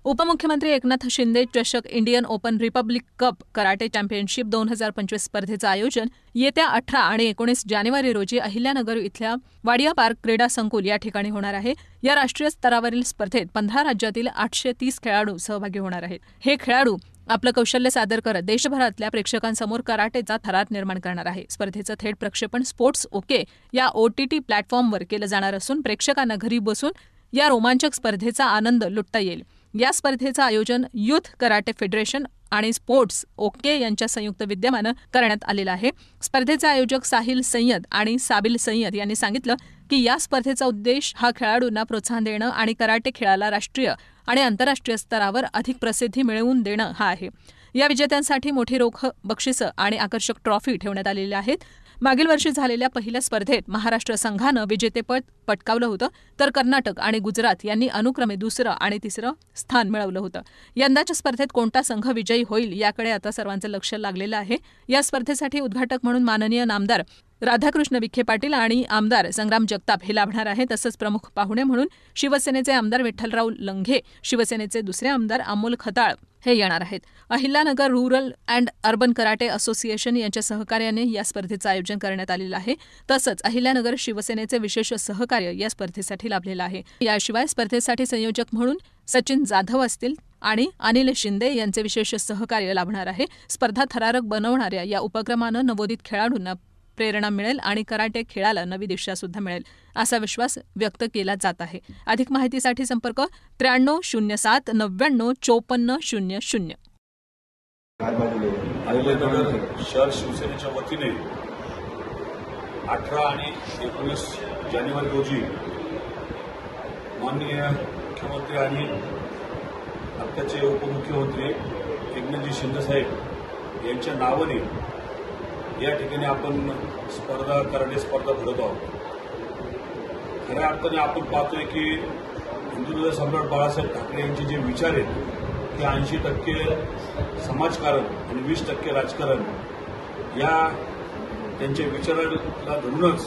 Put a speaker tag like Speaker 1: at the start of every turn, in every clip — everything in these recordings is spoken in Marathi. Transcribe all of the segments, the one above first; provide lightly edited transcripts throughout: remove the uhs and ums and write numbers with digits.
Speaker 1: उपमुख्यमंत्री एकनाथ शिंदे चषक Indian open Republic cup karate championship 2025 स्पर्धेचं आयोजन येत्या 18 आणि 19 जानेवारी रोजी अहिल्यानगर इथल्या वाडिया पार्क क्रीडा संकुल या ठिकाणी होणार आहे। या राष्ट्रीय स्तरावरील स्पर्धेत 15 राज्यातील 830 खेळाडू सहभागी होणार आहेत। हे खेळाडू आपलं कौशल्य सादर करत देशभरातल्या प्रेक्षकांसमोर कराटेचा थरार निर्माण करणार आहे। स्पर्धेचं थेट प्रक्षेपण स्पोर्ट्स ओके या OTT प्लॅटफॉर्मवर केलं जाणार असून प्रेक्षकांना घरी बसून या रोमांचक स्पर्धेचा आनंद लुटता येईल। या स्पर्धेचं आयोजन युथ कराटे फेडरेशन आणि स्पोर्ट्स ओके यांच्या संयुक्त विद्यमानं करण्यात आलेलं आहे। स्पर्धेचे आयोजक साहिल सय्यद आणि साबिल सय्यद यांनी सांगितलं की या स्पर्धेचा उद्देश हा खेळाडूंना प्रोत्साहन देणं आणि कराटे खेळाला राष्ट्रीय आणि आंतरराष्ट्रीय स्तरावर अधिक प्रसिद्धी मिळवून देणं हा आहे। या विजेत्यांसाठी मोठी रोख बक्षिसं आणि आकर्षक ट्रॉफी ठेवण्यात आलेल्या आहेत। मागील वर्षी झालेल्या पहिल्या स्पर्धेत महाराष्ट्र संघानं विजेतेपद पटकावलं होतं, तर कर्नाटक आणि गुजरात यांनी अनुक्रमे दुसरं आणि तिसरं स्थान मिळवलं होतं। यंदाच्या स्पर्धेत कोणता संघ विजयी होईल याकडे आता सर्वांचं लक्ष लागलेलं आहे। या स्पर्धेसाठी उद्घाटक म्हणून माननीय नामदार राधाकृष्ण विखे पाटील आणि आमदार संग्राम जगताप हे लाभणार आहे। तसंच प्रमुख पाहुणे म्हणून शिवसेनेचे आमदार विठ्ठलराव लंघे, शिवसेनेचे दुसरे आमदार अमोल खताळ हे येणार आहेत। Ahilyanagar rural and urban karate association यांच्या सहकार्याने या स्पर्धेचं आयोजन करण्यात आलेलं आहे। तसंच अहिल्यानगर शिवसेनेचे विशेष सहकार्य या स्पर्धेसाठी लाभलेलं आहे। याशिवाय स्पर्धेसाठी संयोजक म्हणून सचिन जाधव असतील आणि अनिल शिंदे यांचे विशेष सहकार्य लाभणार आहे। स्पर्धा थरारक बनवणाऱ्या या उपक्रमानं नवोदित खेळाडूंना प्रेरणा मिळेल आणि कराटे खेळाला नवी दिशा सुद्धा मिळेल असा विश्वास व्यक्त केला जात आहे। अधिक माहितीसाठी संपर्क 9307 99 54 00।
Speaker 2: अहिल्यानगर शहर शिवसेनेच्या वतीने 18 आणि 19 जानेवारी रोजी माननीय मुख्यमंत्री आणि आत्ताचे उपमुख्यमंत्री एकनाथजी शिंदे साहेब यांच्या नावाने या ठिकाणी आपण कराटे स्पर्धा भरत आहोत। खऱ्या अर्थाने आपण पाहतोय की हिंदुत्व सम्राट बाळासाहेब ठाकरे यांचे जे विचार आहेत ते 80% समाजकारण आणि 20% राजकारण या त्यांच्या विचाराला धरूनच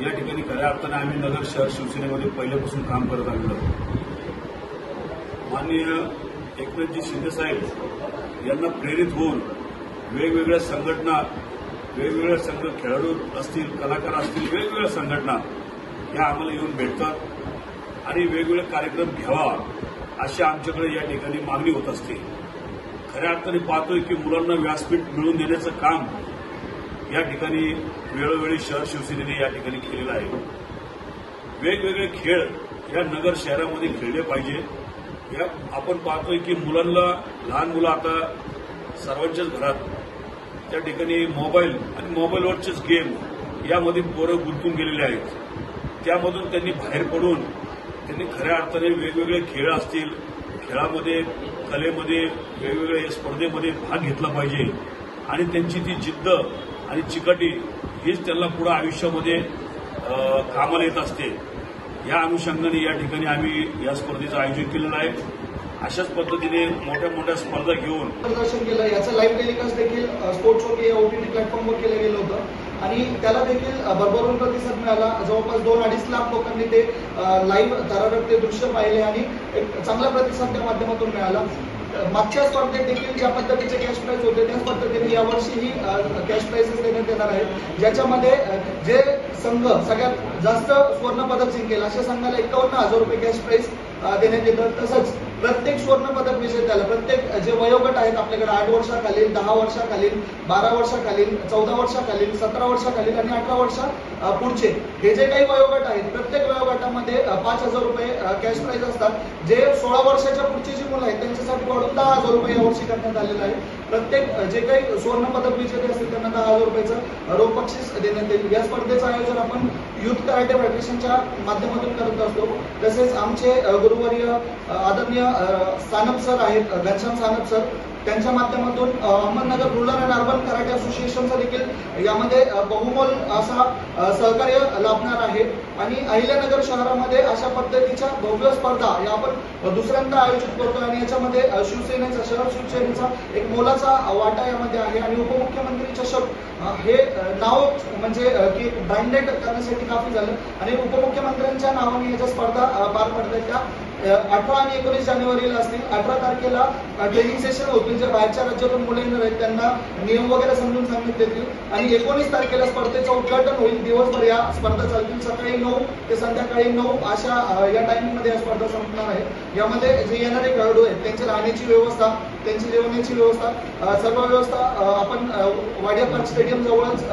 Speaker 2: या ठिकाणी खऱ्या अर्थाने आम्ही नगर शहर शिवसेनेमध्ये पहिल्यापासून काम करत आलेलो आहोत। माननीय एकनाथजी शिंदे साहेब यांना प्रेरित होऊन वेगवेगळ्या संघटना, वेगवेगळ्या संघ खेळाडू असतील, कलाकार असतील, वेगवेगळ्या संघटना या आम्हाला येऊन भेटतात आणि वेगवेगळे कार्यक्रम घ्यावा अशी आमच्याकडे या ठिकाणी मागणी होत असते। खऱ्या अर्थाने पाहतोय की मुलांना व्यासपीठ मिळवून देण्याचं काम या ठिकाणी वेळोवेळी शहर शिवसेनेने या ठिकाणी केलेलं आहे। वेगवेगळे खेळ या नगर शहरामध्ये खेळले पाहिजे। या आपण पाहतोय की मुलांना, लहान मुलं आता सर्वांच्याच घरात त्या ठिकाणी मोबाईल आणि मोबाईलवरचेच गेम यामध्ये पोरं गुंतून गेलेले आहेत। त्यामधून त्यांनी बाहेर पडून त्यांनी खऱ्या अर्थाने वेगवेगळे खेळ असतील, खेळामध्ये, कलेमध्ये, वेगवेगळ्या स्पर्धेमध्ये भाग घेतला पाहिजे आणि त्यांची ती जिद्द आणि चिकाटी हीच त्यांना पुढे आयुष्यामध्ये कामाला येत असते। या अनुषंगाने या ठिकाणी आम्ही या स्पर्धेचं आयोजन केलेलं आहे। अशाच पद्धतीने मोठ्या मोठ्या स्पर्धा घेऊन
Speaker 3: प्रदर्शन केलं। याचं लाईव्ह टेलिकास्ट देखील स्पोर्ट्स ओके या OTT प्लॅटफॉर्मवर केलं गेलं होतं आणि त्याला देखील भरभरून प्रतिसाद मिळाला। जवळपास 2-2.5 लाख लोकांनी ते लाईव्ह थरारक ते दृश्य पाहिले आणि एक चांगला प्रतिसाद त्या माध्यमातून मिळाला। मागच्या स्पर्धेत देखील ज्या पद्धतीचे कॅश प्राइज होते त्याच पद्धतीने यावर्षीही कॅश प्राइजेस देण्यात येणार आहेत, ज्याच्यामध्ये जे संघ सगळ्यात जास्त स्वर्ण पदक जिंकेल अशा संघाला 51,000 रुपये कॅश प्राइज देण्यात येतं। तसंच प्रत्येक स्वर्ण पदक विजेत्याला, प्रत्येक जे वयोगट आहेत आपल्याकडे 8 वर्षाखालील, 10 वर्षाखालील, 12 वर्षाखालील, 14 वर्षाखालील, 17 वर्षाखालील आणि 18 वर्षा पुढचे हे जे काही वयोगट आहेत प्रत्येक वयोगटामध्ये 5,000 रुपये कॅश प्राइज असतात। जे 16 वर्षाच्या पुढची जी मुलं आहेत त्यांच्यासाठी वाढून 10,000 रुपये यावर्षी करण्यात आलेलं आहे। प्रत्येक जे काही स्वर्ण पदक विजेते असतील त्यांना 10,000 रुपयाचं रोख बक्षीस देण्यात येईल। या स्पर्धेचं आयोजन आपण युथ कराटे फेडरेशनच्या माध्यमातून करत असतो। तसेच आमचे गुरुवर्य आदरणीय सानप सर आहेत, घनश्याम सानप सर, त्यांच्या माध्यमातून Ahmednagar rural and urban karate असोसिएशनचा देखील यामध्ये बहुमोल असा सहकार्य लाभणार आहे आणि अहिल्यानगर शहरामध्ये अशा पद्धतीच्या भव्य स्पर्धा या आपण दुसऱ्यांदा आयोजित करतो आणि याच्यामध्ये शिवसेनेचा, शहर शिवसेनेचा एक मोलाचा वाटा यामध्ये आहे आणि उपमुख्यमंत्री चषक हे नाव म्हणजे की ब्रँडेड करण्यासाठी काफी झालं आणि उपमुख्यमंत्र्यांच्या नावाने याच्या स्पर्धा पार पडतात। त्या 18 आणि 19 जानेवारीला असतील. 18 तारखेला ट्रेनिंग सेशन होतील. जे बाहेरच्या राज्यातून मुले येणार आहेत त्यांना नियम वगैरे समजून सांगण्यात येतील आणि 19 तारखेला स्पर्धेचं उद्घाटन होईल. दिवसभर या स्पर्धा चालतील. सकाळी 9 ते संध्याकाळी 9 अशा या टायमिंगमध्ये या स्पर्धा संपणार आहे. यामध्ये जे येणारे खेळाडू आहेत त्यांची राहण्याची व्यवस्था, त्यांची जेवणाची व्यवस्था, सर्व व्यवस्था आपण वाडिया पार्क स्टेडियम जवळच